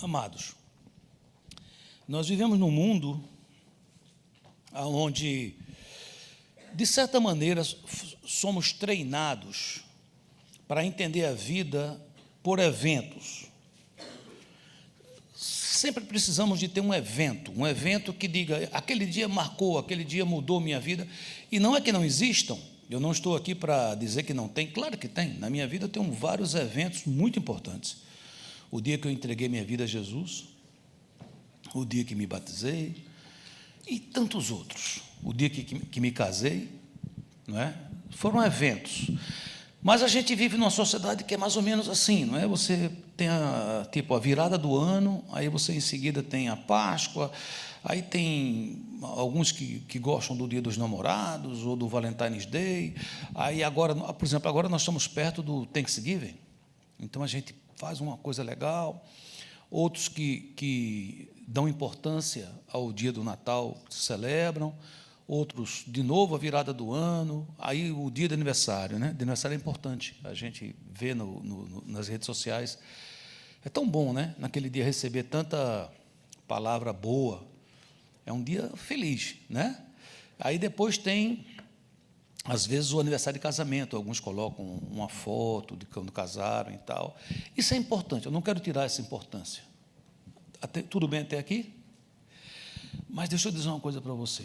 Amados, nós vivemos num mundo onde, de certa maneira, somos treinados para entender a vida por eventos. Sempre precisamos de ter um evento que diga, aquele dia marcou, aquele dia mudou minha vida. E não é que não existam, eu não estou aqui para dizer que não tem, claro que tem. Na minha vida eu tenho vários eventos muito importantes. O dia que eu entreguei minha vida a Jesus, o dia que me batizei, e tantos outros. O dia que me casei, não é? Foram eventos. Mas a gente vive numa sociedade que é mais ou menos assim, não é? Você tem a virada do ano, aí você em seguida tem a Páscoa, aí tem alguns que gostam do Dia dos Namorados ou do Valentine's Day. Aí agora, por exemplo, agora nós estamos perto do Thanksgiving, então a gente faz uma coisa legal. Outros que dão importância ao dia do Natal celebram, outros, de novo, a virada do ano, aí o dia de aniversário, né? De aniversário é importante, a gente vê nas redes sociais. É tão bom, né? Naquele dia receber tanta palavra boa, é um dia feliz, né? Aí depois tem, às vezes, o aniversário de casamento, alguns colocam uma foto de quando casaram e tal. Isso é importante, eu não quero tirar essa importância. Tudo bem até aqui? Mas deixa eu dizer uma coisa para você.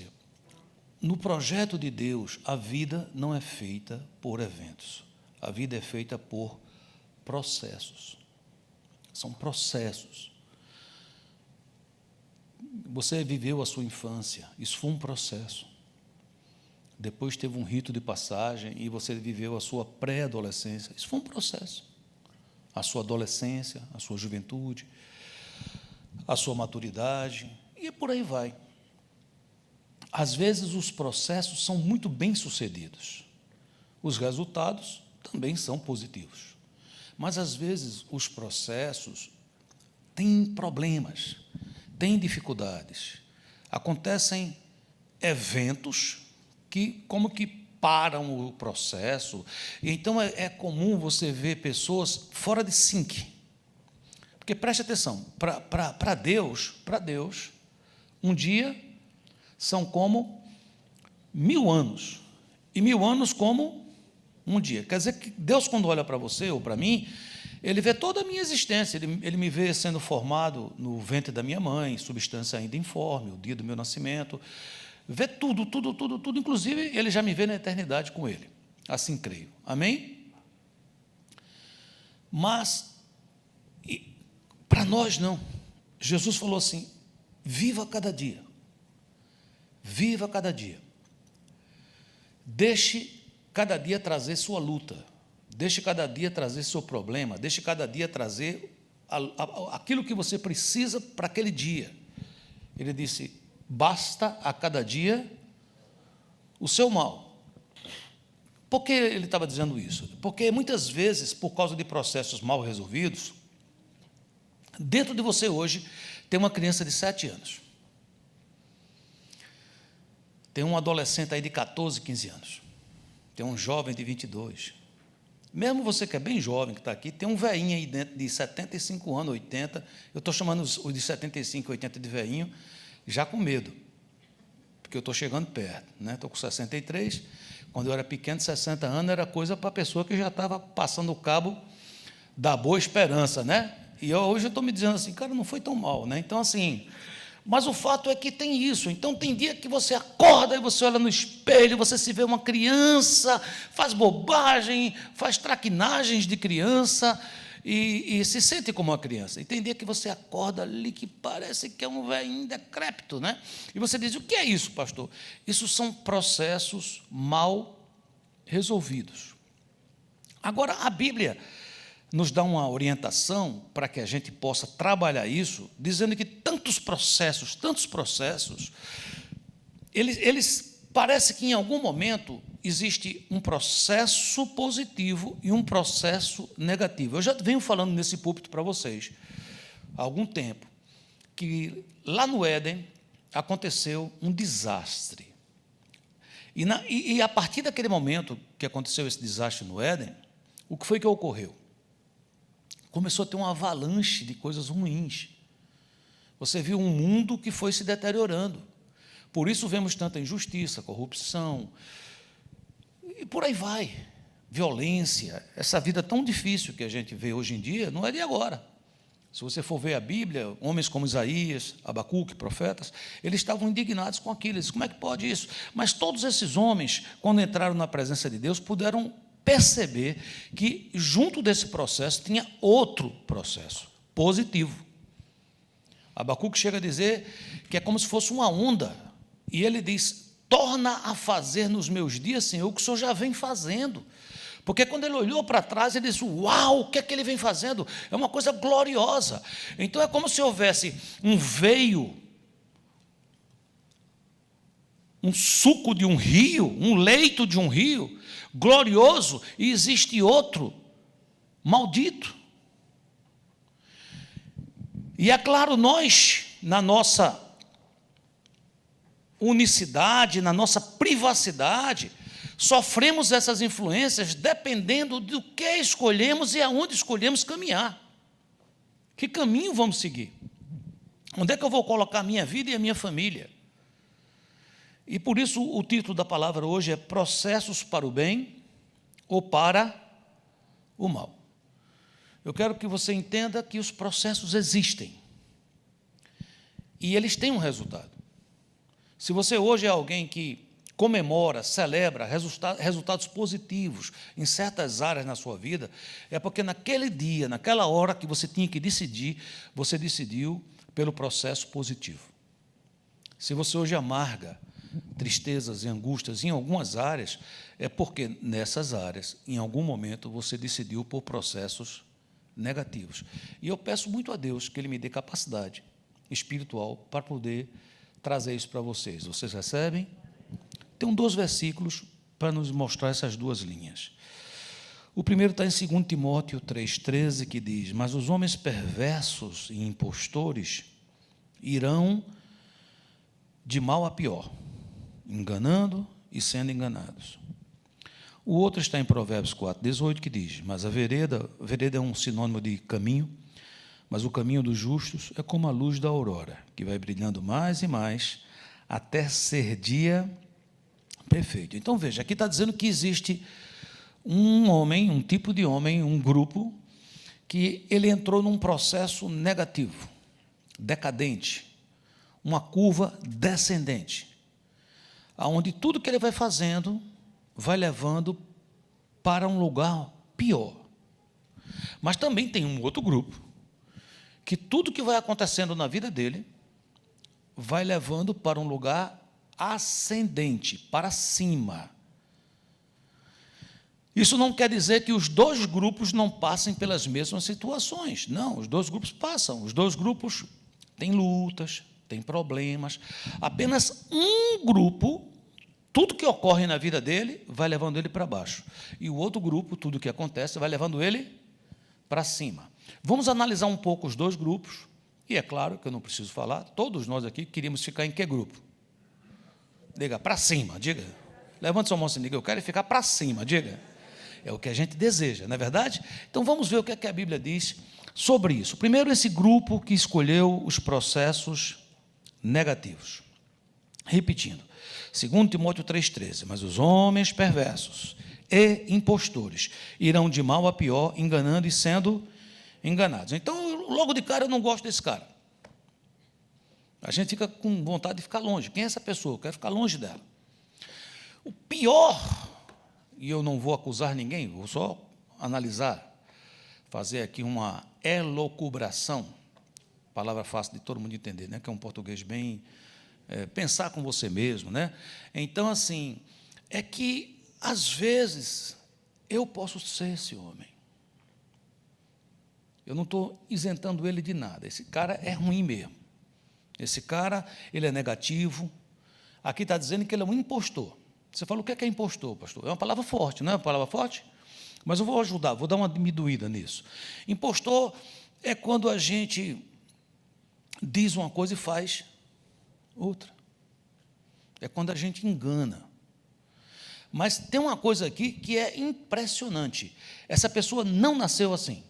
No projeto de Deus, a vida não é feita por eventos. A vida é feita por processos. São processos. Você viveu a sua infância, isso foi um processo. Depois teve um rito de passagem e você viveu a sua pré-adolescência. Isso foi um processo. A sua adolescência, a sua juventude, a sua maturidade, e por aí vai. Às vezes, os processos são muito bem-sucedidos. Os resultados também são positivos. Mas, às vezes, os processos têm problemas, têm dificuldades. Acontecem eventos que, como que param o processo. E então, é comum você ver pessoas fora de sync. Porque, preste atenção, para Deus, um dia são como 1000 anos, e 1000 anos como um dia. Quer dizer que Deus, quando olha para você ou para mim, Ele vê toda a minha existência, Ele me vê sendo formado no ventre da minha mãe, substância ainda informe, o dia do meu nascimento, vê tudo, inclusive Ele já me vê na eternidade com Ele, assim creio, amém? Mas, para nós não, Jesus falou assim, viva cada dia, viva cada dia. Deixe cada dia trazer sua luta. Deixe cada dia trazer seu problema. Deixe cada dia trazer aquilo que você precisa para aquele dia. Ele disse, basta a cada dia o seu mal. Por que ele estava dizendo isso? Porque muitas vezes, por causa de processos mal resolvidos, dentro de você hoje tem uma criança de 7 anos. Tem um adolescente aí de 14, 15 anos. Tem um jovem de 22. Mesmo você que é bem jovem, que está aqui, tem um velhinho aí dentro de 75 anos, 80. Eu estou chamando os de 75, 80 de velhinho, já com medo, porque eu estou chegando perto, né? Estou com 63. Quando eu era pequeno, 60 anos, era coisa para a pessoa que já estava passando o cabo da boa esperança, né? E hoje eu estou me dizendo assim, cara, não foi tão mal, né? Então, assim... Mas o fato é que tem isso. Então, tem dia que você acorda e você olha no espelho, você se vê uma criança, faz bobagem, faz traquinagens de criança e se sente como uma criança. E tem dia que você acorda ali que parece que é um velhinho decrépito, né? E você diz, o que é isso, pastor? Isso são processos mal resolvidos. Agora, a Bíblia nos dá uma orientação para que a gente possa trabalhar isso, dizendo que tantos processos, eles parece que em algum momento existe um processo positivo e um processo negativo. Eu já venho falando nesse púlpito para vocês há algum tempo, que lá no Éden aconteceu um desastre. E a partir daquele momento que aconteceu esse desastre no Éden, o que foi que ocorreu? Começou a ter uma avalanche de coisas ruins. Você viu um mundo que foi se deteriorando. Por isso vemos tanta injustiça, corrupção, e por aí vai. Violência, essa vida tão difícil que a gente vê hoje em dia, não é de agora. Se você for ver a Bíblia, homens como Isaías, Abacuque, profetas, eles estavam indignados com aquilo. Eles dizem, como é que pode isso? Mas todos esses homens, quando entraram na presença de Deus, puderam perceber que, junto desse processo, tinha outro processo, positivo. Abacuque chega a dizer que é como se fosse uma onda, e ele diz, torna a fazer nos meus dias, Senhor, o que o Senhor já vem fazendo. Porque quando ele olhou para trás, ele disse, uau, o que é que ele vem fazendo? É uma coisa gloriosa. Então é como se houvesse um veio, um suco de um rio, um leito de um rio, glorioso, e existe outro, maldito. E é claro, nós, na nossa unicidade, na nossa privacidade, sofremos essas influências dependendo do que escolhemos e aonde escolhemos caminhar. Que caminho vamos seguir? Onde é que eu vou colocar a minha vida e a minha família? E por isso o título da palavra hoje é Processos para o bem ou para o mal. Eu quero que você entenda que os processos existem e eles têm um resultado. Se você hoje é alguém que comemora, celebra resultados positivos em certas áreas na sua vida, é porque naquele dia, naquela hora que você tinha que decidir, você decidiu pelo processo positivo. Se você hoje amarga tristezas e angústias em algumas áreas, é porque nessas áreas, em algum momento, você decidiu por processos negativos. E eu peço muito a Deus que Ele me dê capacidade espiritual para poder trazer isso para vocês. Vocês recebem? Tem 2 versículos para nos mostrar essas 2 linhas. O primeiro está em 2 Timóteo 3,13, que diz, mas os homens perversos e impostores irão de mal a pior, enganando e sendo enganados. O outro está em Provérbios 4,18, que diz, mas a vereda é um sinônimo de caminho, mas o caminho dos justos é como a luz da aurora, que vai brilhando mais e mais, até ser dia perfeito. Então, veja, aqui está dizendo que existe um homem, um tipo de homem, um grupo, que ele entrou num processo negativo, decadente, uma curva descendente, aonde tudo que ele vai fazendo vai levando para um lugar pior. Mas também tem um outro grupo, que tudo que vai acontecendo na vida dele vai levando para um lugar ascendente, para cima. Isso não quer dizer que os 2 grupos não passem pelas mesmas situações. Não, os 2 grupos passam. Os 2 grupos têm lutas, têm problemas. Apenas um grupo, tudo que ocorre na vida dele, vai levando ele para baixo. E o outro grupo, tudo que acontece, vai levando ele para cima. Vamos analisar um pouco os 2 grupos. E é claro que eu não preciso falar, todos nós aqui queríamos ficar em que grupo? Diga, para cima, diga. Levante sua mão assim, diga, eu quero ficar para cima, diga. É o que a gente deseja, não é verdade? Então vamos ver o que é que a Bíblia diz sobre isso. Primeiro, esse grupo que escolheu os processos negativos. Repetindo, 2 Timóteo 3,13, mas os homens perversos e impostores irão de mal a pior, enganando e sendo enganados. Então, logo de cara, eu não gosto desse cara. A gente fica com vontade de ficar longe. Quem é essa pessoa? Eu quero ficar longe dela. O pior, e eu não vou acusar ninguém, vou só analisar, fazer aqui uma elucubração, palavra fácil de todo mundo entender, né? Que é um português bem... pensar com você mesmo, né? Então, assim, é que, às vezes, eu posso ser esse homem. Eu não estou isentando ele de nada. Esse cara é ruim mesmo. Esse cara, ele é negativo. Aqui está dizendo que ele é um impostor. Você fala, o que é impostor, pastor? É uma palavra forte, não é uma palavra forte? Mas eu vou ajudar, vou dar uma diminuída nisso. Impostor é quando a gente diz uma coisa e faz outra. É quando a gente engana. Mas tem uma coisa aqui que é impressionante. Essa pessoa não nasceu assim.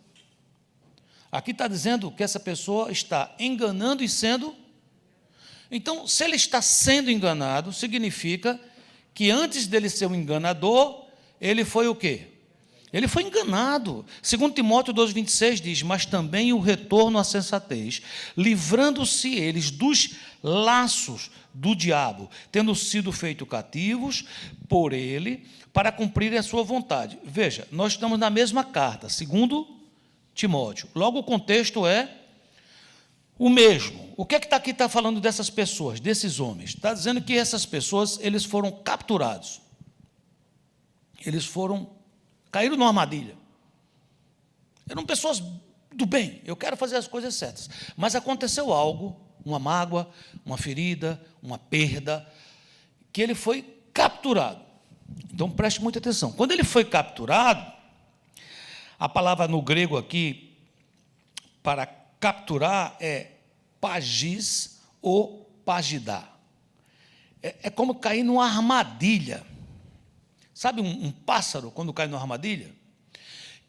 Aqui está dizendo que essa pessoa está enganando e sendo. Então, se ele está sendo enganado, significa que antes dele ser um enganador, ele foi o quê? Ele foi enganado. 2 Timóteo 2,26 diz: mas também o retorno à sensatez, livrando-se eles dos laços do diabo, tendo sido feitos cativos por ele, para cumprirem a sua vontade. Veja, nós estamos na mesma carta, 2 Timóteo. Logo, o contexto é o mesmo. O que é que aqui está falando dessas pessoas, desses homens? Está dizendo que essas pessoas, eles foram capturados. Caíram numa armadilha. Eram pessoas do bem, eu quero fazer as coisas certas. Mas aconteceu algo, uma mágoa, uma ferida, uma perda, que ele foi capturado. Então, preste muita atenção. Quando ele foi capturado, a palavra no grego aqui, para capturar, é pagis ou pagidá. É como cair numa armadilha. Sabe um pássaro, quando cai numa armadilha?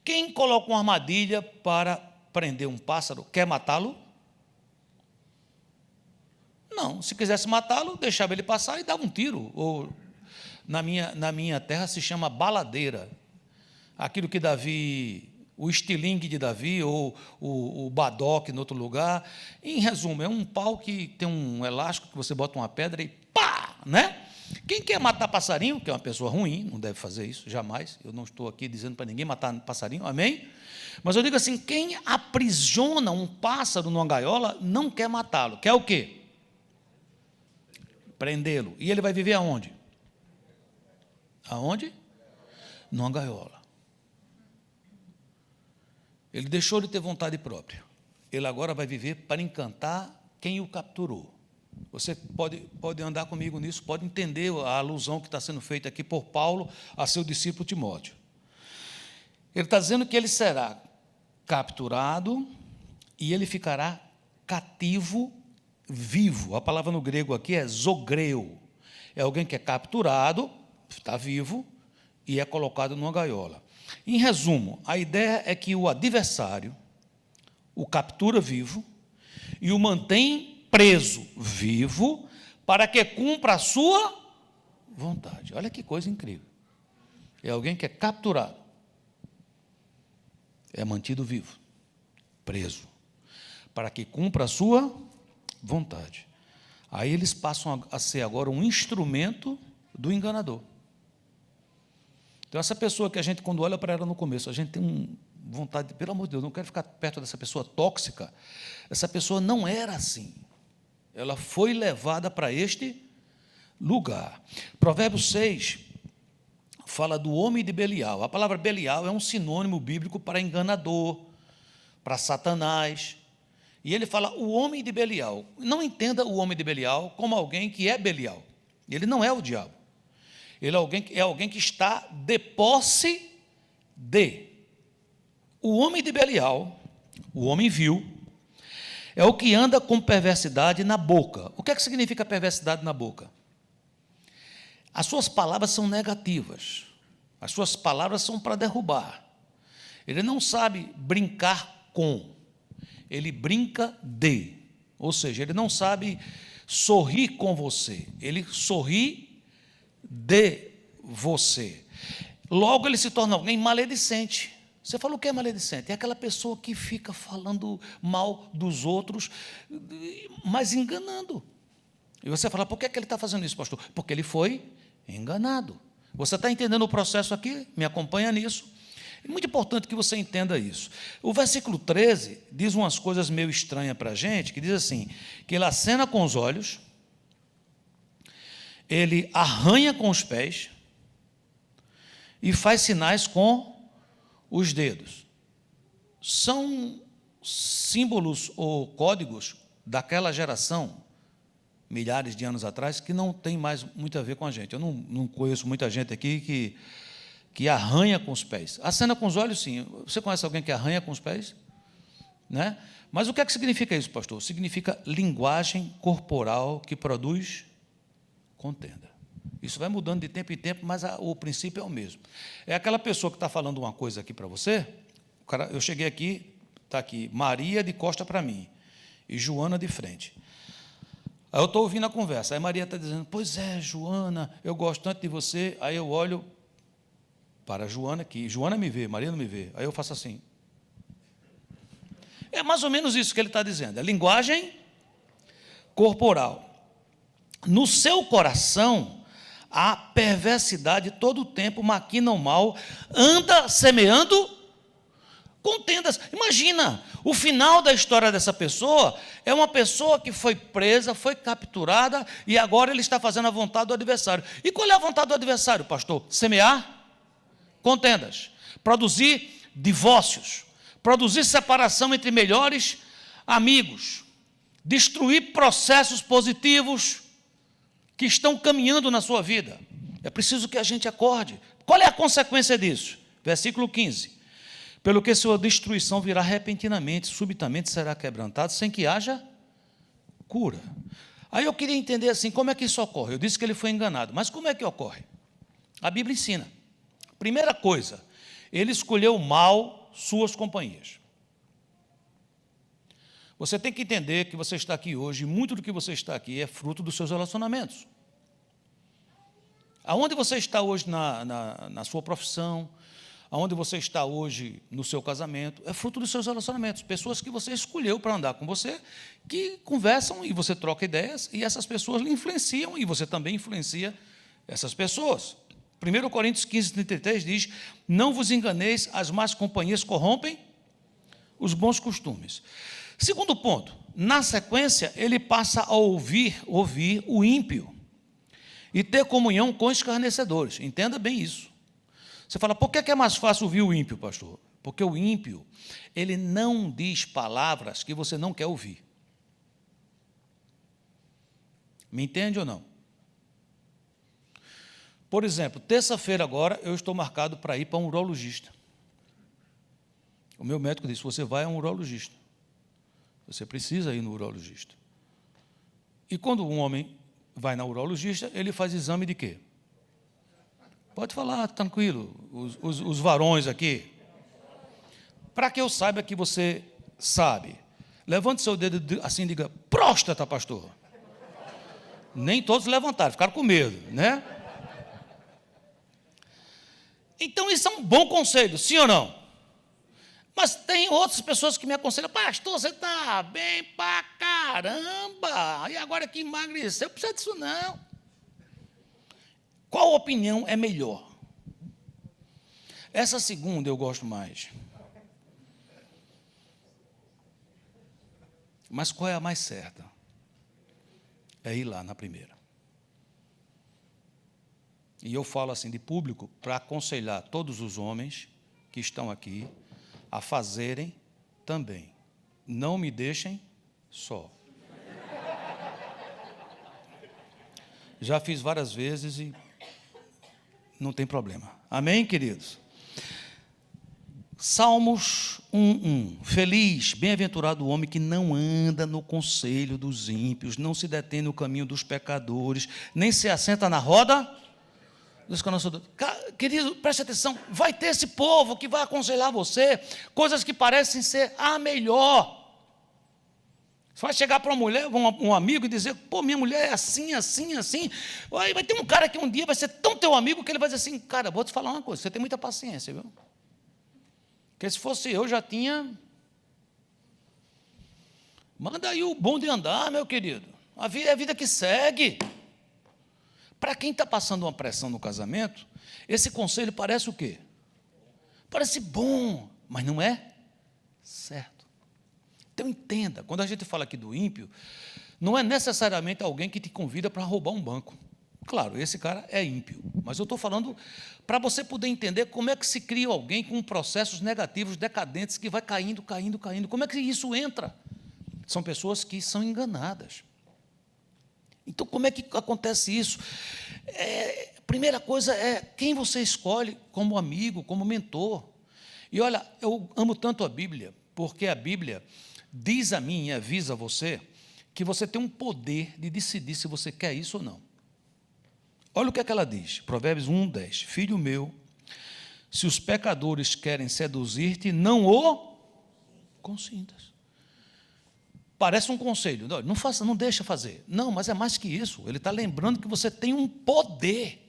Quem coloca uma armadilha para prender um pássaro, quer matá-lo? Não, se quisesse matá-lo, deixava ele passar e dava um tiro. Ou, na minha terra se chama baladeira. Aquilo que Davi, o estilingue de Davi, ou o badoque em outro lugar. Em resumo, é um pau que tem um elástico que você bota uma pedra e pá, né? Quem quer matar passarinho, que é uma pessoa ruim, não deve fazer isso, jamais. Eu não estou aqui dizendo para ninguém matar passarinho, amém? Mas eu digo assim, quem aprisiona um pássaro numa gaiola, não quer matá-lo. Quer o quê? Prendê-lo. E ele vai viver aonde? Aonde? Numa gaiola. Ele deixou de ter vontade própria. Ele agora vai viver para encantar quem o capturou. Você pode andar comigo nisso, pode entender a alusão que está sendo feita aqui por Paulo a seu discípulo Timóteo. Ele está dizendo que ele será capturado e ele ficará cativo vivo. A palavra no grego aqui é zogreu. É alguém que é capturado, está vivo, e é colocado numa gaiola. Em resumo, a ideia é que o adversário o captura vivo e o mantém preso vivo para que cumpra a sua vontade. Olha que coisa incrível. É alguém que é capturado, é mantido vivo, preso, para que cumpra a sua vontade. Aí eles passam a ser agora um instrumento do enganador. Então, essa pessoa que a gente, quando olha para ela no começo, a gente tem vontade, pelo amor de Deus, não quero ficar perto dessa pessoa tóxica. Essa pessoa não era assim. Ela foi levada para este lugar. Provérbios 6 fala do homem de Belial. A palavra Belial é um sinônimo bíblico para enganador, para Satanás. E ele fala o homem de Belial. Não entenda o homem de Belial como alguém que é Belial. Ele não é o diabo. Ele é alguém que está de posse de. O homem de Belial, o homem vil, é o que anda com perversidade na boca. O que é que significa perversidade na boca? As suas palavras são negativas. As suas palavras são para derrubar. Ele não sabe brincar com. Ele brinca de. Ou seja, ele não sabe sorrir com você. Ele sorri de você. Logo ele se torna alguém maledicente. Você fala o que é maledicente? É aquela pessoa que fica falando mal dos outros, mas enganando. E você fala, por que ele está fazendo isso, pastor? Porque ele foi enganado. Você está entendendo o processo aqui? Me acompanha nisso. É muito importante que você entenda isso. O versículo 13 diz umas coisas meio estranhas para a gente, que diz assim, que ele acena com os olhos, ele arranha com os pés e faz sinais com os dedos. São símbolos ou códigos daquela geração, milhares de anos atrás, que não tem mais muito a ver com a gente. Eu não conheço muita gente aqui que arranha com os pés. Acena com os olhos, sim. Você conhece alguém que arranha com os pés? Né? Mas o que é que significa isso, pastor? Significa linguagem corporal que produz contenda. Isso vai mudando de tempo em tempo, mas o princípio é o mesmo. É aquela pessoa que está falando uma coisa aqui para você, eu cheguei aqui, Está aqui, Maria de costa para mim e Joana de frente. Aí eu estou ouvindo a conversa. Aí Maria está dizendo, pois é, Joana, eu gosto tanto de você. Aí eu olho para a Joana, que Joana me vê, Maria não me vê. Aí eu faço assim. É mais ou menos isso que ele está dizendo. É linguagem corporal. No seu coração, a perversidade todo o tempo maquina o mal, anda semeando contendas. Imagina, o final da história dessa pessoa é uma pessoa que foi presa, foi capturada e agora ele está fazendo a vontade do adversário. E qual é a vontade do adversário, pastor? Semear contendas, produzir divórcios, produzir separação entre melhores amigos, destruir processos positivos que estão caminhando na sua vida. É preciso que a gente acorde. Qual é a consequência disso? Versículo 15. Pelo que sua destruição virá repentinamente, subitamente será quebrantado, sem que haja cura. Aí eu queria entender assim, como é que isso ocorre? Eu disse que ele foi enganado, mas como é que ocorre? A Bíblia ensina. Primeira coisa, ele escolheu mal suas companhias. Você tem que entender que você está aqui hoje, e muito do que você está aqui é fruto dos seus relacionamentos. Aonde você está hoje na sua profissão, aonde você está hoje no seu casamento, é fruto dos seus relacionamentos. Pessoas que você escolheu para andar com você, que conversam e você troca ideias, e essas pessoas lhe influenciam, e você também influencia essas pessoas. 1 Coríntios 15, 33 diz, não vos enganeis, as más companhias corrompem os bons costumes. Segundo ponto, na sequência, ele passa a ouvir o ímpio e ter comunhão com escarnecedores. Entenda bem isso. Você fala, por que é mais fácil ouvir o ímpio, pastor? Porque o ímpio, ele não diz palavras que você não quer ouvir. Me entende ou não? Por exemplo, terça-feira agora, eu estou marcado para ir para um urologista. O meu médico disse, você vai a um urologista. Você precisa ir no urologista. E quando um homem vai na urologista, ele faz exame de quê? Pode falar, tranquilo, os varões aqui. Para que eu saiba que você sabe. Levante seu dedo assim e diga, próstata, pastor. Nem todos levantaram, ficaram com medo, né? Então, isso é um bom conselho, sim ou não? Mas tem outras pessoas que me aconselham, pastor, você está bem pra caramba, e agora que emagreceu, não precisa disso não. Qual opinião é melhor? Essa segunda eu gosto mais. Mas qual é a mais certa? É ir lá na primeira. E eu falo assim de público para aconselhar todos os homens que estão aqui a fazerem também. Não me deixem só. Já fiz várias vezes e não tem problema. Amém, queridos? Salmos 1:1. Feliz, bem-aventurado o homem que não anda no conselho dos ímpios, não se detém no caminho dos pecadores, nem se assenta na roda dos cansados. Querido, preste atenção, vai ter esse povo que vai aconselhar você, coisas que parecem ser a melhor. Você vai chegar para uma mulher, um amigo e dizer, pô, minha mulher é assim, assim, assim. Aí vai ter um cara que um dia vai ser tão teu amigo que ele vai dizer assim, cara, vou te falar uma coisa, você tem muita paciência, viu? Porque se fosse eu, já tinha... Manda aí o bom de andar, meu querido. A vida é a vida que segue. Para quem está passando uma pressão no casamento, esse conselho parece o quê? Parece bom, mas não é certo. Então entenda, quando a gente fala aqui do ímpio, não é necessariamente alguém que te convida para roubar um banco. Claro, esse cara é ímpio, mas eu estou falando para você poder entender como é que se cria alguém com processos negativos, decadentes, que vai caindo, caindo, caindo. Como é que isso entra? São pessoas que são enganadas. Então, como é que acontece isso? Primeira coisa é quem você escolhe como amigo, como mentor. E olha, eu amo tanto a Bíblia, porque a Bíblia diz a mim e avisa você que você tem um poder de decidir se você quer isso ou não. Olha o que é que ela diz, Provérbios 1:10. Filho meu, se os pecadores querem seduzir-te, não o consintas. Parece um conselho. Não faça, não deixa fazer. Não, mas é mais que isso. Ele está lembrando que você tem um poder.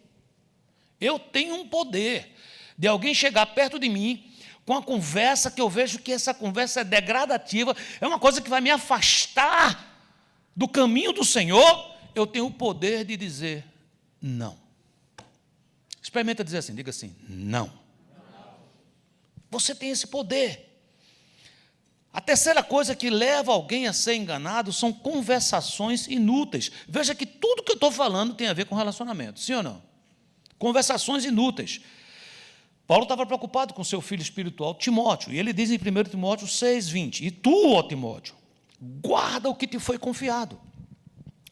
Eu tenho um poder de alguém chegar perto de mim com uma conversa que eu vejo que essa conversa é degradativa, é uma coisa que vai me afastar do caminho do Senhor. Eu tenho o poder de dizer não. Experimenta dizer assim, diga assim, não. Você tem esse poder. A terceira coisa que leva alguém a ser enganado são conversações inúteis. Veja que tudo que eu estou falando tem a ver com relacionamento, sim ou não? Conversações inúteis. Paulo estava preocupado com seu filho espiritual, Timóteo, e ele diz em 1 Timóteo 6,20, e tu, ó Timóteo, guarda o que te foi confiado.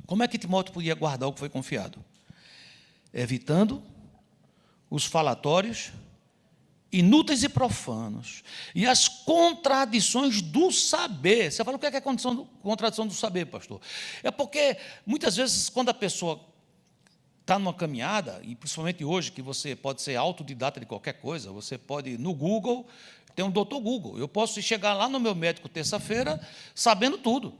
Como é que Timóteo podia guardar o que foi confiado? Evitando os falatórios inúteis e profanos, e as contradições do saber. Você fala, o que é a contradição do saber, pastor? É porque, muitas vezes, quando a pessoa está numa caminhada, e principalmente hoje, que você pode ser autodidata de qualquer coisa, você pode, no Google, tem um doutor Google, eu posso chegar lá no meu médico terça-feira, sabendo tudo.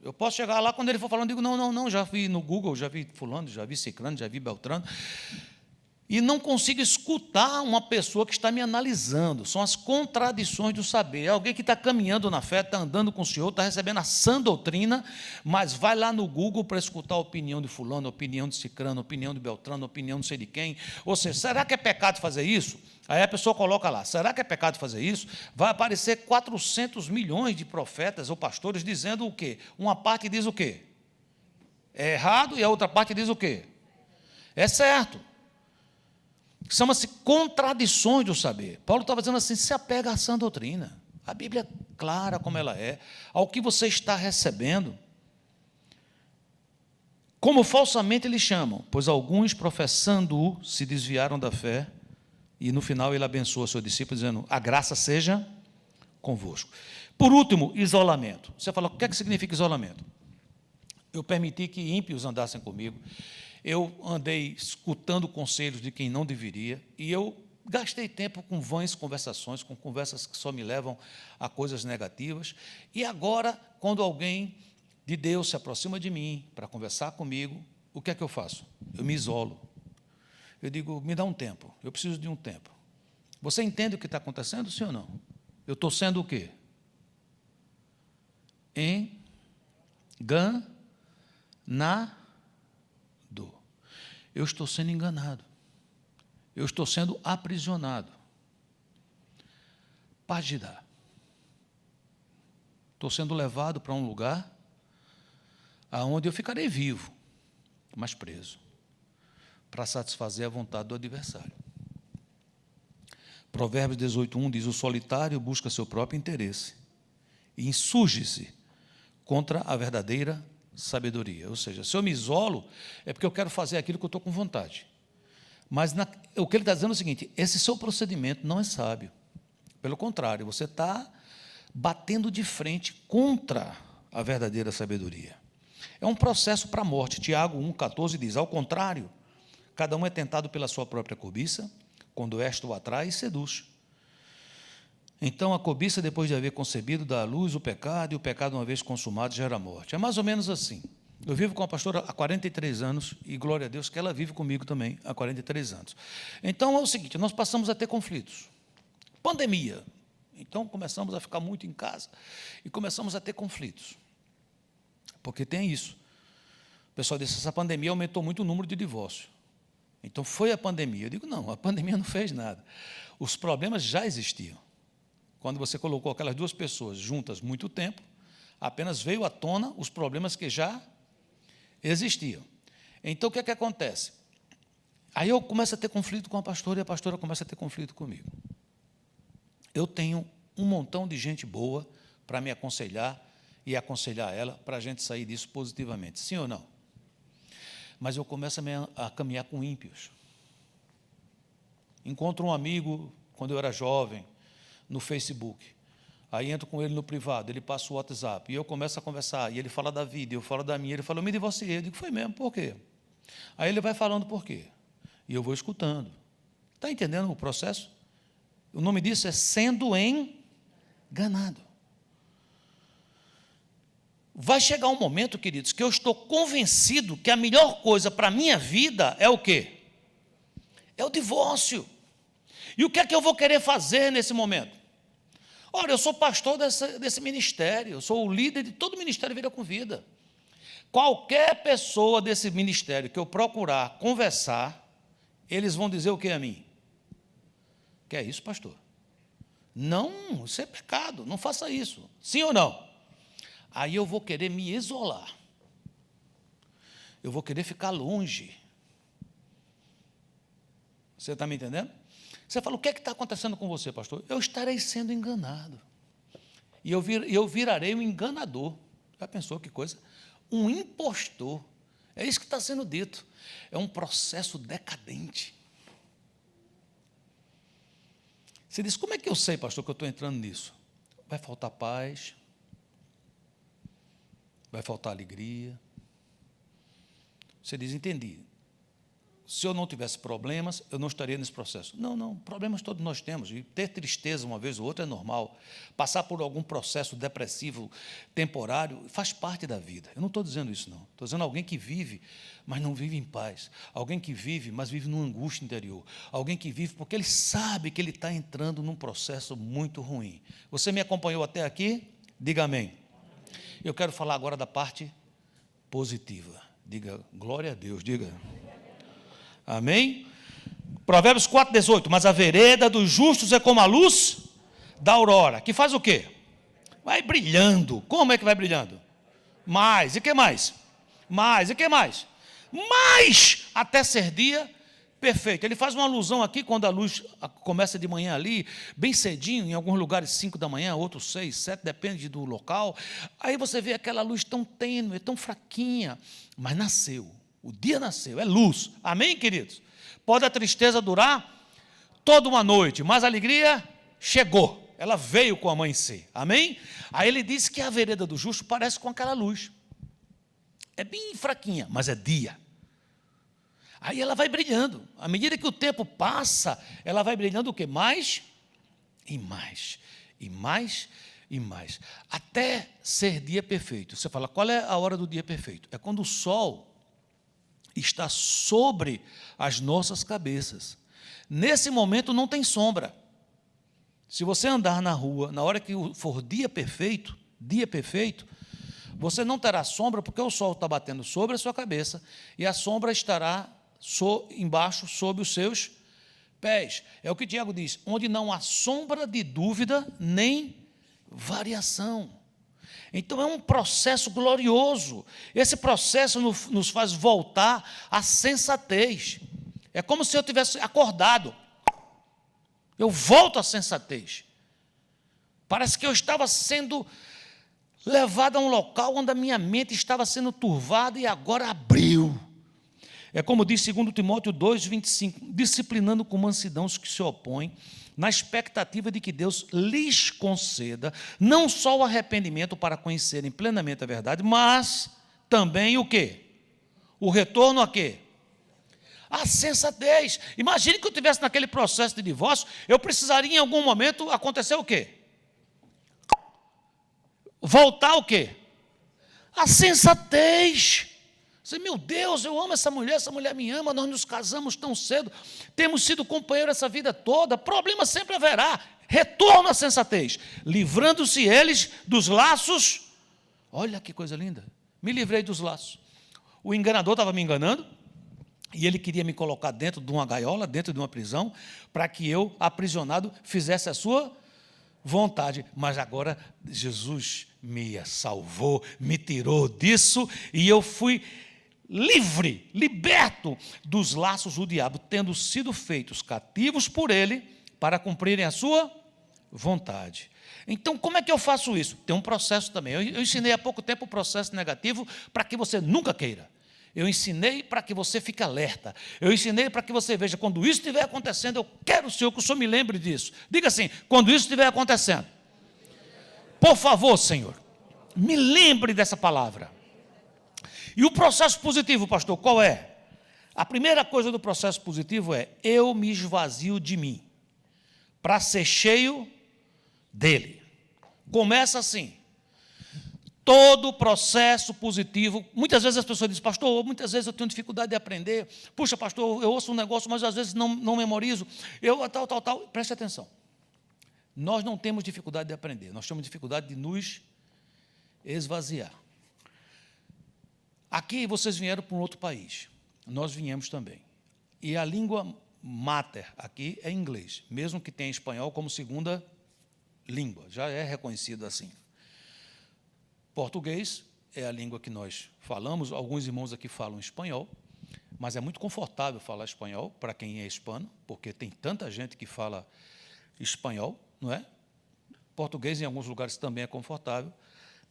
Eu posso chegar lá, quando ele for falando, digo, não, já vi no Google, já vi fulano, já vi ciclano, já vi beltrano, e não consigo escutar uma pessoa que está me analisando. São as contradições do saber. É alguém que está caminhando na fé, está andando com o Senhor, está recebendo a sã doutrina, mas vai lá no Google para escutar a opinião de fulano, a opinião de cicrano, a opinião de beltrano, a opinião não sei de quem. Ou seja, será que é pecado fazer isso? Aí a pessoa coloca lá, será que é pecado fazer isso? Vai aparecer 400 milhões de profetas ou pastores dizendo o quê? Uma parte diz o quê? É errado, e a outra parte diz o quê? É certo. Chama-se contradições do saber. Paulo estava dizendo assim, se apega à sã doutrina. A Bíblia é clara como ela é, ao que você está recebendo. Como falsamente eles chamam, pois alguns, professando-o, se desviaram da fé, e no final ele abençoa seu discípulo, dizendo, a graça seja convosco. Por último, isolamento. Você fala, o que é que significa isolamento? Eu permiti que ímpios andassem comigo, eu andei escutando conselhos de quem não deveria, e eu gastei tempo com vãs conversações, com conversas que só me levam a coisas negativas, e agora, quando alguém de Deus se aproxima de mim para conversar comigo, o que é que eu faço? Eu me isolo. Eu digo, me dá um tempo, eu preciso de um tempo. Você entende o que está acontecendo, sim ou não? Eu estou sendo o quê? Enganado. Eu estou sendo enganado. Eu estou sendo aprisionado. Paz de dar. Estou sendo levado para um lugar aonde eu ficarei vivo, mas preso, para satisfazer a vontade do adversário. Provérbios 18:1 diz, o solitário busca seu próprio interesse e insurge-se contra a verdadeira sabedoria. Ou seja, se eu me isolo, é porque eu quero fazer aquilo que eu estou com vontade. Mas o que ele está dizendo é o seguinte, esse seu procedimento não é sábio. Pelo contrário, você está batendo de frente contra a verdadeira sabedoria. É um processo para a morte. Tiago 1,14 diz, ao contrário, cada um é tentado pela sua própria cobiça, quando esta o atrai e seduz. Então, a cobiça, depois de haver concebido, dá à luz o pecado, e o pecado, uma vez consumado, gera a morte. É mais ou menos assim. Eu vivo com a pastora há 43 anos, e glória a Deus que ela vive comigo também há 43 anos. Então, é o seguinte, nós passamos a ter conflitos. Pandemia. Então, começamos a ficar muito em casa, e começamos a ter conflitos. Porque tem isso. O pessoal disse, essa pandemia aumentou muito o número de divórcios. Então, foi a pandemia. Eu digo, não, a pandemia não fez nada. Os problemas já existiam. Quando você colocou aquelas duas pessoas juntas muito tempo, apenas veio à tona os problemas que já existiam. Então, o que é que acontece? Aí eu começo a ter conflito com a pastora, e a pastora começa a ter conflito comigo. Eu tenho um montão de gente boa para me aconselhar e aconselhar ela para a gente sair disso positivamente. Sim ou não? Mas eu começo a caminhar com ímpios. Encontro um amigo, quando eu era jovem, no Facebook. Aí entro com ele no privado, ele passa o WhatsApp, e eu começo a conversar, e ele fala da vida, eu falo da minha, ele fala, eu me divorciei. Eu digo, foi mesmo, por quê? Aí ele vai falando por quê. E eu vou escutando. Está entendendo o processo? O nome disso é sendo enganado. vai chegar um momento, queridos, que eu estou convencido que a melhor coisa para a minha vida é o quê? É o divórcio. E o que é que eu vou querer fazer nesse momento? Olha, eu sou pastor desse ministério, eu sou o líder de todo o Ministério Vida com Vida. Qualquer pessoa desse ministério que eu procurar conversar, eles vão dizer o que a mim? Que é isso, pastor? Não, isso é pecado, não faça isso. Sim ou não? Aí eu vou querer me isolar. Eu vou querer ficar longe. Você está me entendendo? Você fala, o que é que está acontecendo com você, pastor? Eu estarei sendo enganado. E eu virarei um enganador. Já pensou que coisa? Um impostor. É isso que está sendo dito. É um processo decadente. Você diz, como é que eu sei, pastor, que eu estou entrando nisso? Vai faltar paz, vai faltar alegria. Você diz, entendi. Se eu não tivesse problemas, eu não estaria nesse processo. Não, problemas todos nós temos. E ter tristeza uma vez ou outra é normal. Passar por algum processo depressivo temporário faz parte da vida. Eu não estou dizendo isso, não. Estou dizendo alguém que vive, mas não vive em paz. Alguém que vive, mas vive numa angústia interior. Alguém que vive porque ele sabe que ele está entrando num processo muito ruim. Você me acompanhou até aqui? Diga amém. Eu quero falar agora da parte positiva. Diga, glória a Deus, diga. Amém? Provérbios 4,18. Mas a vereda dos justos é como a luz da aurora, que faz o quê? Vai brilhando. Como é que vai brilhando? Mais, e que mais? Mais, e que mais? Mais, até ser dia perfeito. Ele faz uma alusão aqui, quando a luz começa de manhã ali, bem cedinho, em alguns lugares 5 da manhã, outros 6, 7, depende do local. Aí você vê aquela luz tão tênue, tão fraquinha, mas nasceu. O dia nasceu, é luz. Amém, queridos? Pode a tristeza durar toda uma noite, mas a alegria chegou. Ela veio com amanhecer. Amém? Aí ele diz que a vereda do justo parece com aquela luz. É bem fraquinha, mas é dia. Aí ela vai brilhando. À medida que o tempo passa, ela vai brilhando o quê? Mais e mais. E mais e mais. Até ser dia perfeito. Você fala, qual é a hora do dia perfeito? É quando o sol está sobre as nossas cabeças. Nesse momento não tem sombra. Se você andar na rua, na hora que for dia perfeito, você não terá sombra, porque o sol está batendo sobre a sua cabeça, e a sombra estará embaixo, sob os seus pés. É o que Tiago diz, onde não há sombra de dúvida, nem variação. Então é um processo glorioso. Esse processo nos faz voltar à sensatez. É como se eu tivesse acordado. Eu volto à sensatez. Parece que eu estava sendo levado a um local onde a minha mente estava sendo turvada e agora abriu. É como diz 2 Timóteo 2,25, disciplinando com mansidão os que se opõem, na expectativa de que Deus lhes conceda não só o arrependimento para conhecerem plenamente a verdade, mas também o quê? O retorno a quê? A sensatez. Imagine que eu estivesse naquele processo de divórcio, eu precisaria em algum momento acontecer o quê? Voltar o quê? A sensatez. Meu Deus, eu amo essa mulher me ama, nós nos casamos tão cedo, temos sido companheiros essa vida toda, problema sempre haverá. Retorno à sensatez, livrando-se eles dos laços. Olha que coisa linda, me livrei dos laços. O enganador estava me enganando, e ele queria me colocar dentro de uma gaiola, dentro de uma prisão, para que eu, aprisionado, fizesse a sua vontade. Mas agora Jesus me salvou, me tirou disso, e eu fui livre, liberto dos laços do diabo, tendo sido feitos cativos por ele, para cumprirem a sua vontade. Então, como é que eu faço isso? Tem um processo também. Eu ensinei há pouco tempo o processo negativo para que você nunca queira. Eu ensinei para que você fique alerta. Eu ensinei para que você veja, quando isso estiver acontecendo, eu quero, Senhor, que o Senhor me lembre disso. Diga assim, quando isso estiver acontecendo, por favor, Senhor, me lembre dessa palavra. E o processo positivo, pastor, qual é? A primeira coisa do processo positivo é, eu me esvazio de mim, para ser cheio dele. Começa assim, todo processo positivo. Muitas vezes as pessoas dizem, pastor, muitas vezes eu tenho dificuldade de aprender. Puxa, pastor, eu ouço um negócio, mas às vezes não memorizo. Tal. Preste atenção. Nós não temos dificuldade de aprender, nós temos dificuldade de nos esvaziar. Aqui vocês vieram para um outro país, nós viemos também. E a língua mater aqui é inglês, mesmo que tenha espanhol como segunda língua, já é reconhecido assim. Português é a língua que nós falamos, alguns irmãos aqui falam espanhol, mas é muito confortável falar espanhol para quem é hispano, porque tem tanta gente que fala espanhol, não é? Português em alguns lugares também é confortável,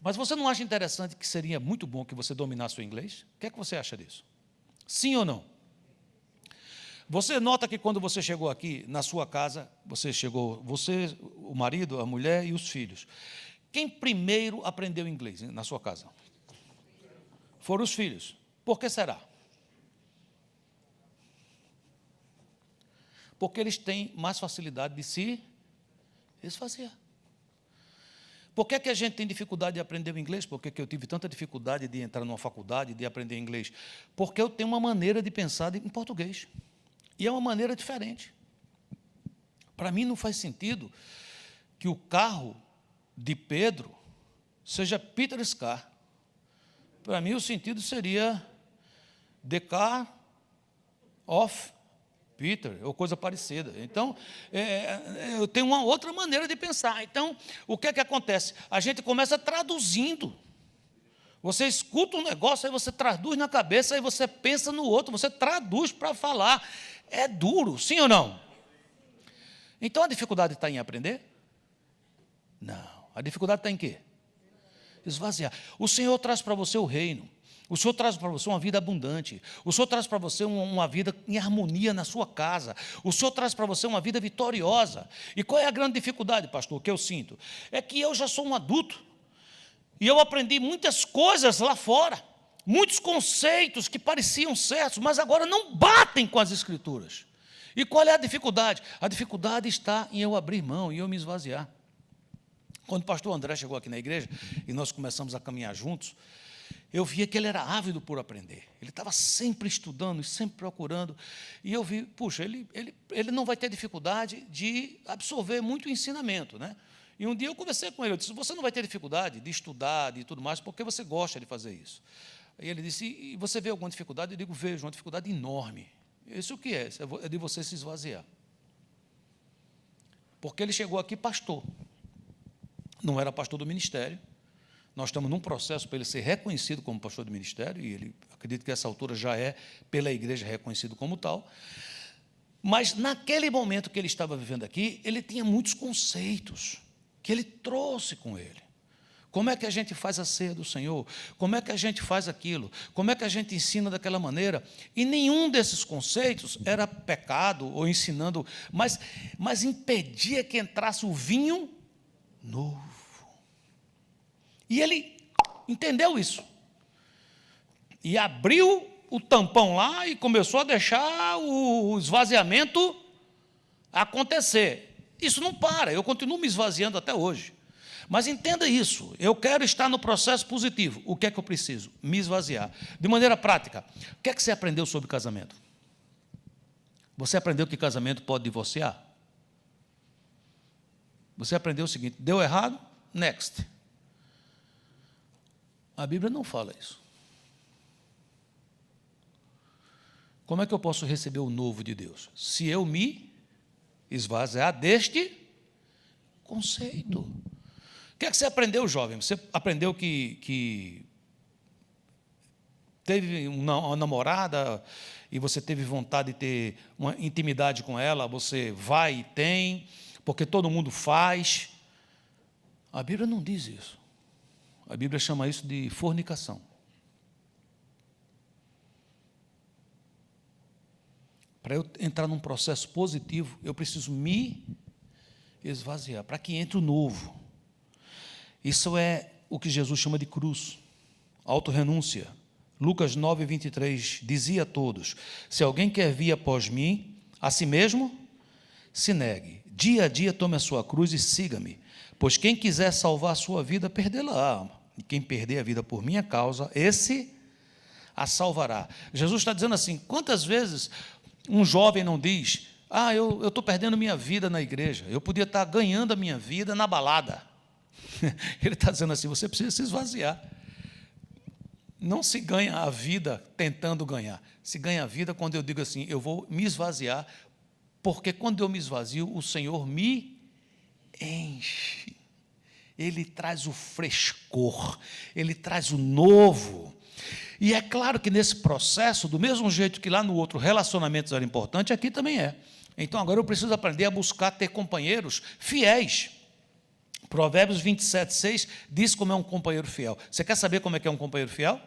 mas você não acha interessante que seria muito bom que você dominasse o inglês? O que é que você acha disso? Sim ou não? Você nota que quando você chegou aqui, na sua casa, você, o marido, a mulher e os filhos. Quem primeiro aprendeu inglês na sua casa? Foram os filhos. Por que será? Porque eles têm mais facilidade de se esvaziar. Por que a gente tem dificuldade de aprender o inglês? Por que eu tive tanta dificuldade de entrar numa faculdade, de aprender inglês? Porque eu tenho uma maneira de pensar em português. E é uma maneira diferente. Para mim não faz sentido que o carro de Pedro seja Peter's car. Para mim o sentido seria the car of Peter, ou coisa parecida. Então, eu tenho uma outra maneira de pensar. Então, o que é que acontece? A gente começa traduzindo. Você escuta um negócio, aí você traduz na cabeça, aí você pensa no outro, você traduz para falar. É duro, sim ou não? Então, a dificuldade está em aprender? Não. A dificuldade está em quê? Esvaziar. O Senhor traz para você o reino. O Senhor traz para você uma vida abundante. O Senhor traz para você uma vida em harmonia na sua casa. O Senhor traz para você uma vida vitoriosa. E qual é a grande dificuldade, pastor, que eu sinto? É que eu já sou um adulto. E eu aprendi muitas coisas lá fora. Muitos conceitos que pareciam certos, mas agora não batem com as Escrituras. E qual é a dificuldade? A dificuldade está em eu abrir mão, em eu me esvaziar. Quando o pastor André chegou aqui na igreja, e nós começamos a caminhar juntos, eu via que ele era ávido por aprender. Ele estava sempre estudando, sempre procurando. E eu vi, puxa, ele não vai ter dificuldade de absorver muito ensinamento, né? E um dia eu conversei com ele, eu disse, você não vai ter dificuldade de estudar e tudo mais, porque você gosta de fazer isso. Aí ele disse, e você vê alguma dificuldade? Eu digo, vejo, uma dificuldade enorme. Isso o que é? É de você se esvaziar. Porque ele chegou aqui pastor. Não era pastor do ministério. Nós estamos num processo para ele ser reconhecido como pastor do ministério, e ele, acredito que a essa altura já é, pela igreja, reconhecido como tal. Mas, naquele momento que ele estava vivendo aqui, ele tinha muitos conceitos que ele trouxe com ele. Como é que a gente faz a ceia do Senhor? Como é que a gente faz aquilo? Como é que a gente ensina daquela maneira? E nenhum desses conceitos era pecado ou ensinando, mas impedia que entrasse o vinho novo. E ele entendeu isso. E abriu o tampão lá e começou a deixar o esvaziamento acontecer. Isso não para, eu continuo me esvaziando até hoje. Mas entenda isso, eu quero estar no processo positivo. O que é que eu preciso? Me esvaziar. De maneira prática, o que é que você aprendeu sobre casamento? Você aprendeu que casamento pode divorciar? Você aprendeu o seguinte, deu errado? Next. A Bíblia não fala isso. Como é que eu posso receber o novo de Deus? Se eu me esvaziar deste conceito. O que é que você aprendeu, jovem? Você aprendeu que teve uma namorada e você teve vontade de ter uma intimidade com ela, você vai e tem, porque todo mundo faz. A Bíblia não diz isso. A Bíblia chama isso de fornicação. Para eu entrar num processo positivo, eu preciso me esvaziar, para que entre o novo. Isso é o que Jesus chama de cruz, autorrenúncia. Lucas 9, 23, dizia a todos, se alguém quer vir após mim, a si mesmo, se negue. Dia a dia tome a sua cruz e siga-me, pois quem quiser salvar a sua vida, perdê-la. e quem perder a vida por minha causa, esse a salvará. Jesus está dizendo assim, quantas vezes um jovem não diz, eu estou perdendo minha vida na igreja, eu podia estar ganhando a minha vida na balada. Ele está dizendo assim, você precisa se esvaziar. Não se ganha a vida tentando ganhar, se ganha a vida quando eu digo assim, eu vou me esvaziar, porque quando eu me esvazio, o Senhor me enche. Ele traz o frescor, Ele traz o novo. E é claro que nesse processo, do mesmo jeito que lá no outro relacionamentos era importante, aqui também é. Então agora eu preciso aprender a buscar ter companheiros fiéis. Provérbios 27:6 diz como é um companheiro fiel. Você quer saber como é que é um companheiro fiel?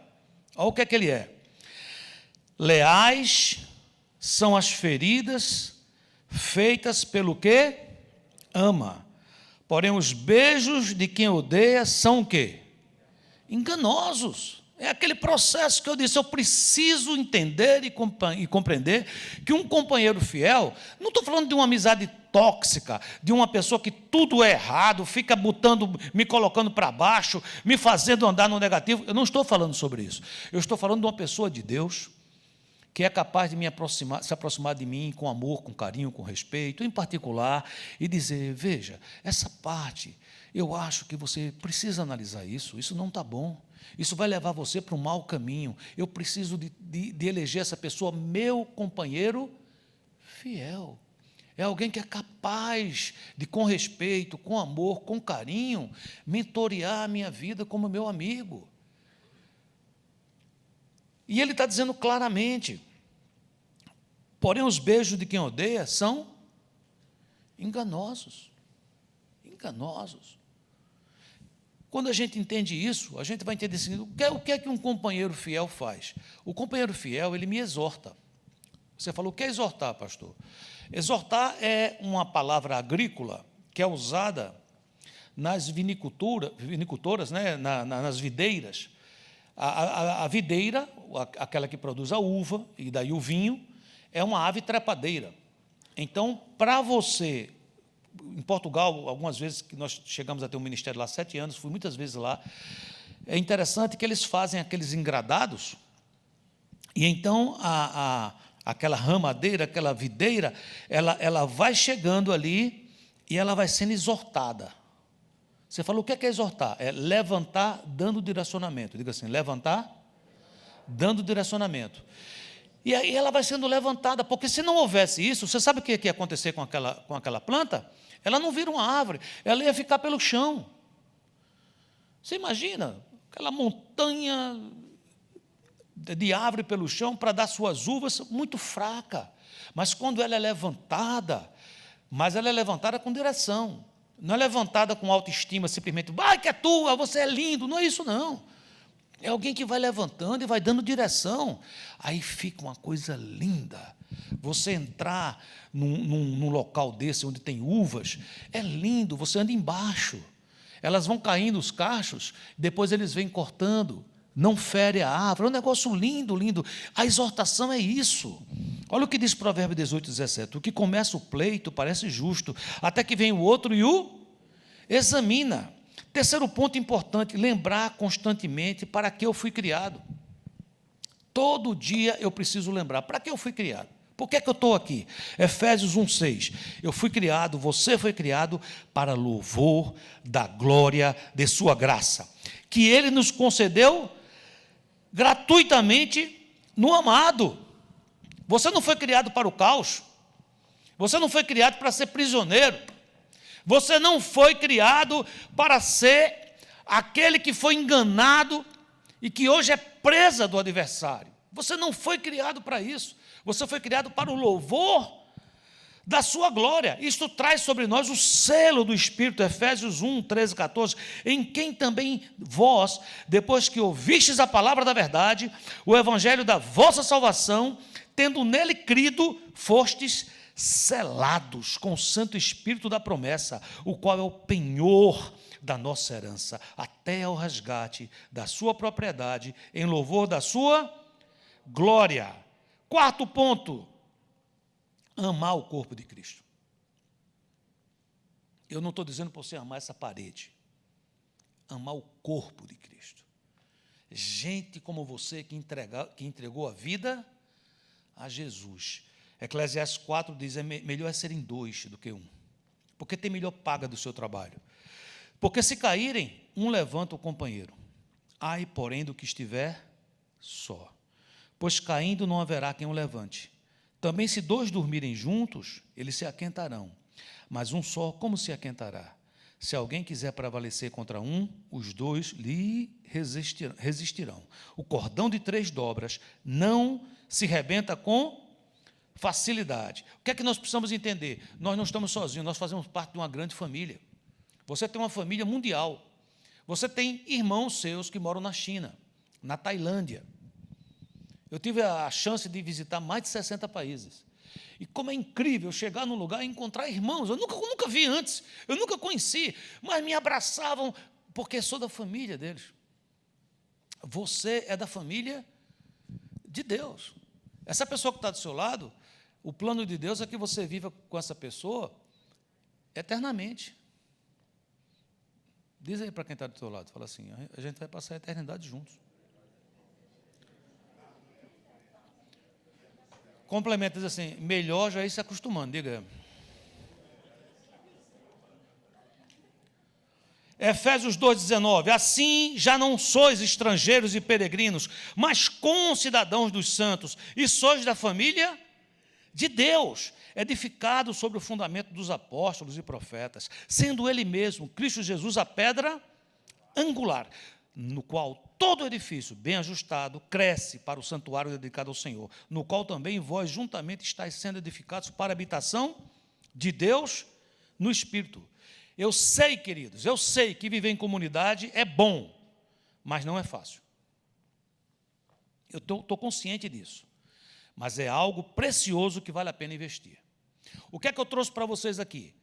Olha o que é que ele é. Leais são as feridas feitas pelo que ama. Porém, os beijos de quem odeia são o quê? Enganosos. É aquele processo que eu disse, eu preciso entender e compreender que um companheiro fiel, não estou falando de uma amizade tóxica, de uma pessoa que tudo é errado, fica me colocando para baixo, me fazendo andar no negativo. Eu não estou falando sobre isso. Eu estou falando de uma pessoa de Deus que é capaz de se aproximar de mim com amor, com carinho, com respeito, em particular, e dizer, veja, essa parte, eu acho que você precisa analisar isso não está bom, isso vai levar você para um mau caminho, eu preciso de eleger essa pessoa meu companheiro fiel. É alguém que é capaz de, com respeito, com amor, com carinho, mentorear a minha vida como meu amigo. E ele está dizendo claramente, porém os beijos de quem odeia são enganosos. Enganosos. Quando a gente entende isso, a gente vai entender assim, o que é que um companheiro fiel faz? O companheiro fiel, ele me exorta. Você falou, o que é exortar, pastor? Exortar é uma palavra agrícola que é usada nas vinicultoras, né, nas videiras. A videira, aquela que produz a uva e daí o vinho, é uma ave trepadeira. Então, para você, em Portugal, algumas vezes que nós chegamos a ter um ministério lá, 7 anos, fui muitas vezes lá, é interessante que eles fazem aqueles engradados, e então aquela ramadeira, aquela videira, ela vai chegando ali e ela vai sendo exortada. Você falou, o que é exortar? É levantar dando direcionamento. Diga assim, levantar dando direcionamento. E aí ela vai sendo levantada, porque se não houvesse isso, você sabe o que ia acontecer com aquela planta? Ela não vira uma árvore, ela ia ficar pelo chão. Você imagina, aquela montanha de árvore pelo chão para dar suas uvas, muito fraca. Mas quando ela é levantada, com direção. Não é levantada com autoestima, simplesmente, vai que é tua, você é lindo, não é isso não. É alguém que vai levantando e vai dando direção. Aí fica uma coisa linda. Você entrar num local desse, onde tem uvas, é lindo, você anda embaixo. Elas vão caindo os cachos, depois eles vêm cortando, não fere a árvore, é um negócio lindo, lindo. A exortação é isso. Olha o que diz Provérbios 18:17. O que começa o pleito parece justo, até que vem o outro e o examina. Terceiro ponto importante, lembrar constantemente para que eu fui criado. Todo dia eu preciso lembrar, para que eu fui criado? Por que é que eu estou aqui? Efésios 1:6. Eu fui criado, você foi criado para louvor da glória de sua graça, que Ele nos concedeu gratuitamente no amado. Você não foi criado para o caos. Você não foi criado para ser prisioneiro. Você não foi criado para ser aquele que foi enganado e que hoje é presa do adversário. Você não foi criado para isso. Você foi criado para o louvor da sua glória. Isto traz sobre nós o selo do Espírito, Efésios 1:13-14, em quem também vós, depois que ouvistes a palavra da verdade, o evangelho da vossa salvação, tendo nele crido, fostes selados com o Santo Espírito da promessa, o qual é o penhor da nossa herança, até ao resgate da sua propriedade, em louvor da sua glória. Quarto ponto, amar o corpo de Cristo. Eu não estou dizendo para você amar essa parede. amar o corpo de Cristo. Gente como você que entregou a vida a Jesus. Eclesiastes 4 diz, melhor é serem dois do que um, porque tem melhor paga do seu trabalho. Porque se caírem, um levanta o companheiro. Ai, porém, do que estiver só, pois caindo não haverá quem o levante. Também se dois dormirem juntos, eles se aquentarão, mas um só como se aquentará? Se alguém quiser prevalecer contra um, os dois lhe resistirão. O cordão de 3 dobras não se rebenta com facilidade. O que é que nós precisamos entender? Nós não estamos sozinhos, nós fazemos parte de uma grande família. Você tem uma família mundial. Você tem irmãos seus que moram na China, na Tailândia. Eu tive a chance de visitar mais de 60 países. E como é incrível chegar num lugar e encontrar irmãos. Eu nunca vi antes, eu nunca conheci, mas me abraçavam, porque sou da família deles. Você é da família de Deus. Essa pessoa que está do seu lado, o plano de Deus é que você viva com essa pessoa eternamente. Diz aí para quem está do seu lado, fala assim, a gente vai passar a eternidade juntos. Complementa, diz assim, melhor já ir se acostumando, diga. Efésios 2,19, assim já não sois estrangeiros e peregrinos, mas concidadãos dos santos, e sois da família de Deus, edificado sobre o fundamento dos apóstolos e profetas, sendo ele mesmo, Cristo Jesus, a pedra angular, no qual todo edifício bem ajustado cresce para o santuário dedicado ao Senhor, no qual também vós juntamente estáis sendo edificados para a habitação de Deus no Espírito. Eu sei, queridos, eu sei que viver em comunidade é bom, mas não é fácil. Eu estou consciente disso, mas é algo precioso que vale a pena investir. O que é que eu trouxe para vocês aqui?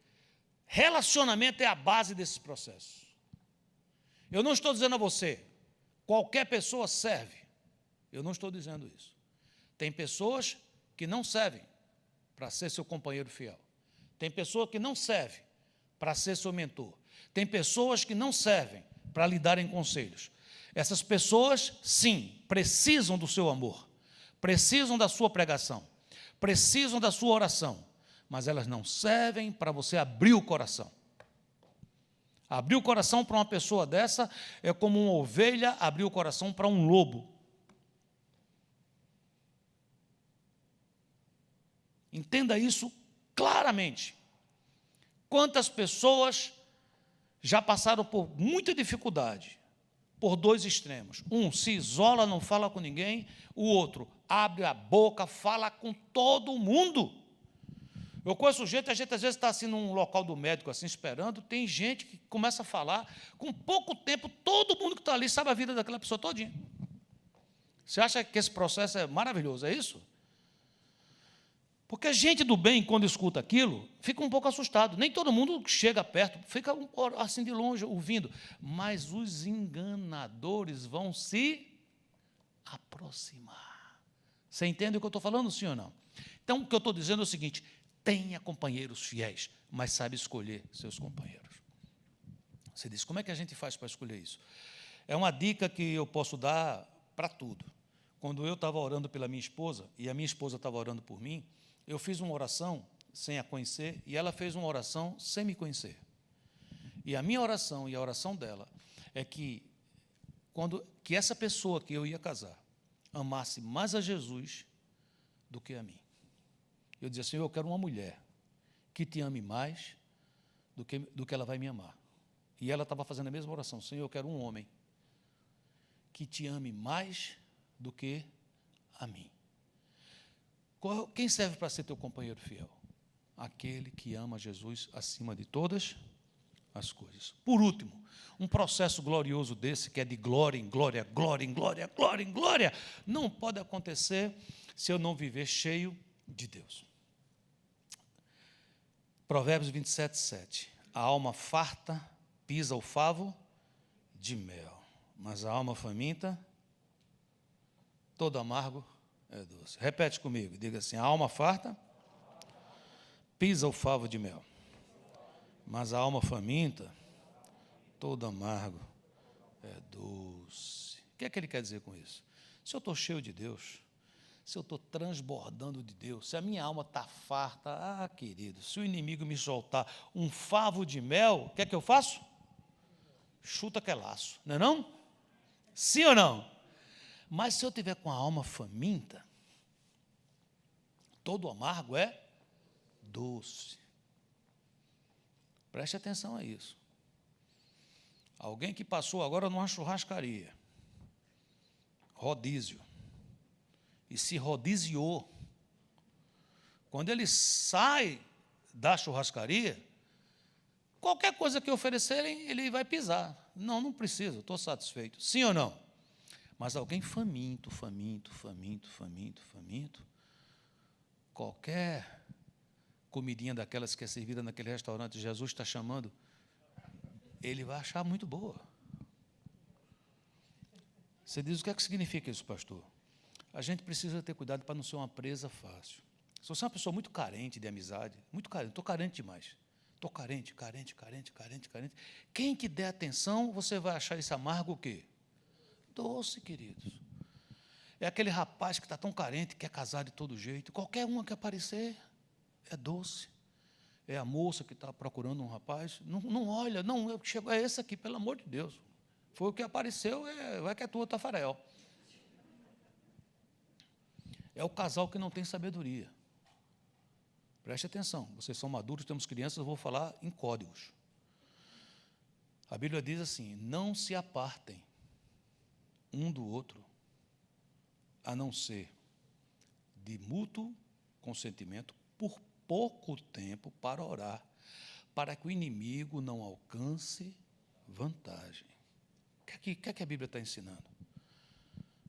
Relacionamento é a base desse processo. Eu não estou dizendo a você, qualquer pessoa serve. Eu não estou dizendo isso. Tem pessoas que não servem para ser seu companheiro fiel. Tem pessoa que não serve para ser seu mentor. Tem pessoas que não servem para lhe darem conselhos. Essas pessoas, sim, precisam do seu amor, precisam da sua pregação, precisam da sua oração, mas elas não servem para você abrir o coração. Abrir o coração para uma pessoa dessa é como uma ovelha abrir o coração para um lobo. Entenda isso claramente. Quantas pessoas já passaram por muita dificuldade, por 2 extremos. Um se isola, não fala com ninguém, o outro abre a boca, fala com todo mundo. Eu conheço gente, a gente às vezes está assim num local do médico, assim, esperando, tem gente que começa a falar, com pouco tempo, todo mundo que está ali sabe a vida daquela pessoa todinha. Você acha que esse processo é maravilhoso, é isso? Porque a gente do bem, quando escuta aquilo, fica um pouco assustado. Nem todo mundo chega perto, fica assim de longe ouvindo. Mas os enganadores vão se aproximar. Você entende o que eu estou falando, sim ou não? Então, o que eu estou dizendo é o seguinte, tenha companheiros fiéis, mas sabe escolher seus companheiros. Você diz, como é que a gente faz para escolher isso? É uma dica que eu posso dar para tudo. Quando eu estava orando pela minha esposa, e a minha esposa estava orando por mim, eu fiz uma oração sem a conhecer, e ela fez uma oração sem me conhecer. E a minha oração e a oração dela é que essa pessoa que eu ia casar amasse mais a Jesus do que a mim. Eu dizia, Senhor, eu quero uma mulher que te ame mais do que ela vai me amar. E ela estava fazendo a mesma oração, Senhor, eu quero um homem que te ame mais do que a mim. Quem serve para ser teu companheiro fiel? Aquele que ama Jesus acima de todas as coisas. Por último, um processo glorioso desse, que é de glória em glória, glória em glória, glória em glória, não pode acontecer se eu não viver cheio de Deus. Provérbios 27, 7. A alma farta pisa o favo de mel, mas a alma faminta, todo amargo é doce. Repete comigo, diga assim, a alma farta pisa o favo de mel, mas a alma faminta, todo amargo é doce. O que é que ele quer dizer com isso? Se eu estou cheio de Deus, se eu estou transbordando de Deus, se a minha alma está farta, querido, se o inimigo me soltar um favo de mel, o que é que eu faço? Chuta que é laço, não é não? Sim ou não? Mas se eu tiver com a alma faminta, todo amargo é doce. Preste atenção a isso. Alguém que passou agora numa churrascaria, rodízio, e se rodiziou, quando ele sai da churrascaria, qualquer coisa que oferecerem, ele vai pisar. Não precisa, estou satisfeito. Sim ou não? Mas alguém faminto, qualquer comidinha daquelas que é servida naquele restaurante, Jesus está chamando, ele vai achar muito boa. Você diz, o que é que significa isso, pastor? A gente precisa ter cuidado para não ser uma presa fácil. Se você é uma pessoa muito carente de amizade, muito carente, estou carente demais. Estou carente. Quem que der atenção, você vai achar esse amargo o quê? Doce, queridos. É aquele rapaz que está tão carente, que quer casar de todo jeito. Qualquer uma que aparecer, é doce. É a moça que está procurando um rapaz. Não olha, não, chegou, é esse aqui, pelo amor de Deus. Foi o que apareceu, vai que é tua, Tafarel. É o casal que não tem sabedoria. Preste atenção, vocês são maduros, temos crianças, eu vou falar em códigos. A Bíblia diz assim, não se apartem um do outro, a não ser de mútuo consentimento, por pouco tempo para orar, para que o inimigo não alcance vantagem. O que é que a Bíblia está ensinando?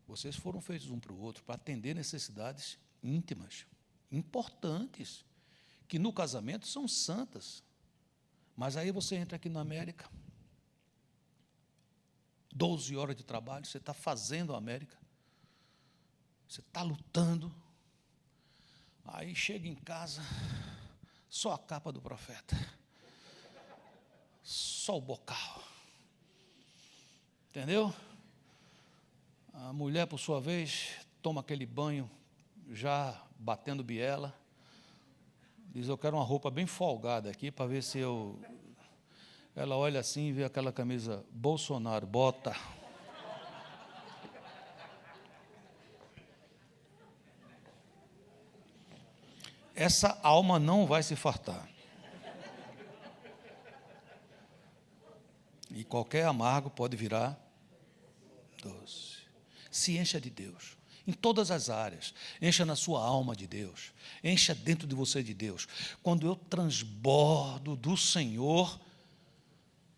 Vocês foram feitos um para o outro para atender necessidades íntimas, importantes, que no casamento são santas. Mas aí você entra aqui na América, 12 horas de trabalho, você está fazendo a América, você está lutando, aí chega em casa, só a capa do profeta, só o bocal, entendeu? A mulher, por sua vez, toma aquele banho, já batendo biela, diz, eu quero uma roupa bem folgada aqui, para ver se eu... Ela olha assim e vê aquela camisa, Bolsonaro, bota. Essa alma não vai se fartar. E qualquer amargo pode virar doce. Se encha de Deus, em todas as áreas. Encha na sua alma de Deus. Encha dentro de você de Deus. Quando eu transbordo do Senhor,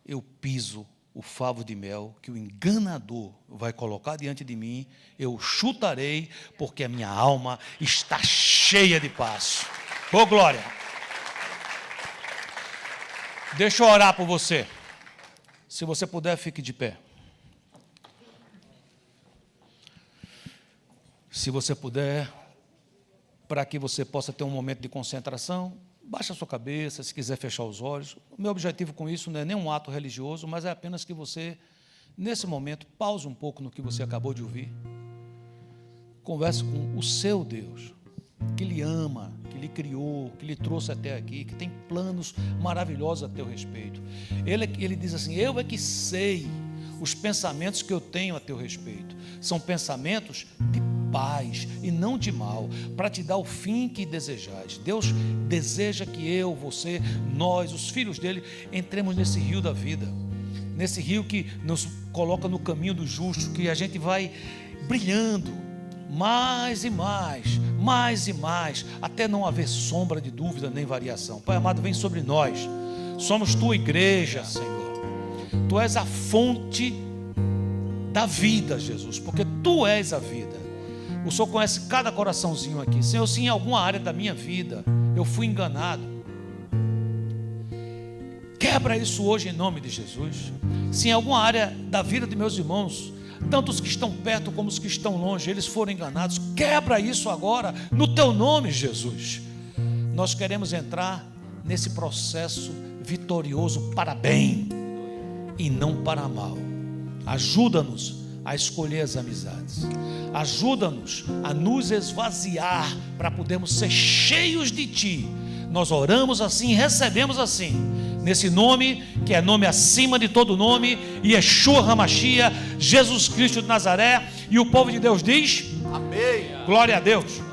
eu piso o favo de mel que o enganador vai colocar diante de mim, eu chutarei, porque a minha alma está cheia de paz. Ô, glória! Deixa eu orar por você. Se você puder, fique de pé. Se você puder, para que você possa ter um momento de concentração, baixe a sua cabeça, se quiser fechar os olhos. O meu objetivo com isso não é nem um ato religioso, mas é apenas que você, nesse momento, pause um pouco no que você acabou de ouvir. Converse com o seu Deus, que lhe ama, que lhe criou, que lhe trouxe até aqui, que tem planos maravilhosos a teu respeito. Ele diz assim, eu é que sei os pensamentos que eu tenho a teu respeito. São pensamentos de paz e não de mal, para te dar o fim que desejais. Deus deseja que eu, você, nós, os filhos dele, entremos nesse rio da vida, nesse rio que nos coloca no caminho do justo, que a gente vai brilhando mais e mais, até não haver sombra de dúvida nem variação. Pai amado, vem sobre nós. Somos tua igreja, Senhor. Tu és a fonte da vida, Jesus, porque tu és a vida. O Senhor conhece cada coraçãozinho aqui. Senhor, se em alguma área da minha vida eu fui enganado, quebra isso hoje em nome de Jesus. Se em alguma área da vida de meus irmãos, tanto os que estão perto como os que estão longe, eles foram enganados, quebra isso agora no teu nome, Jesus. Nós queremos entrar nesse processo vitorioso para bem e não para mal. Ajuda-nos a escolher as amizades. Ajuda-nos a nos esvaziar para podermos ser cheios de Ti. Nós oramos assim, recebemos assim, nesse nome que é nome acima de todo nome, Yeshua HaMashiach, Jesus Cristo de Nazaré. E o povo de Deus diz: amém. Glória a Deus.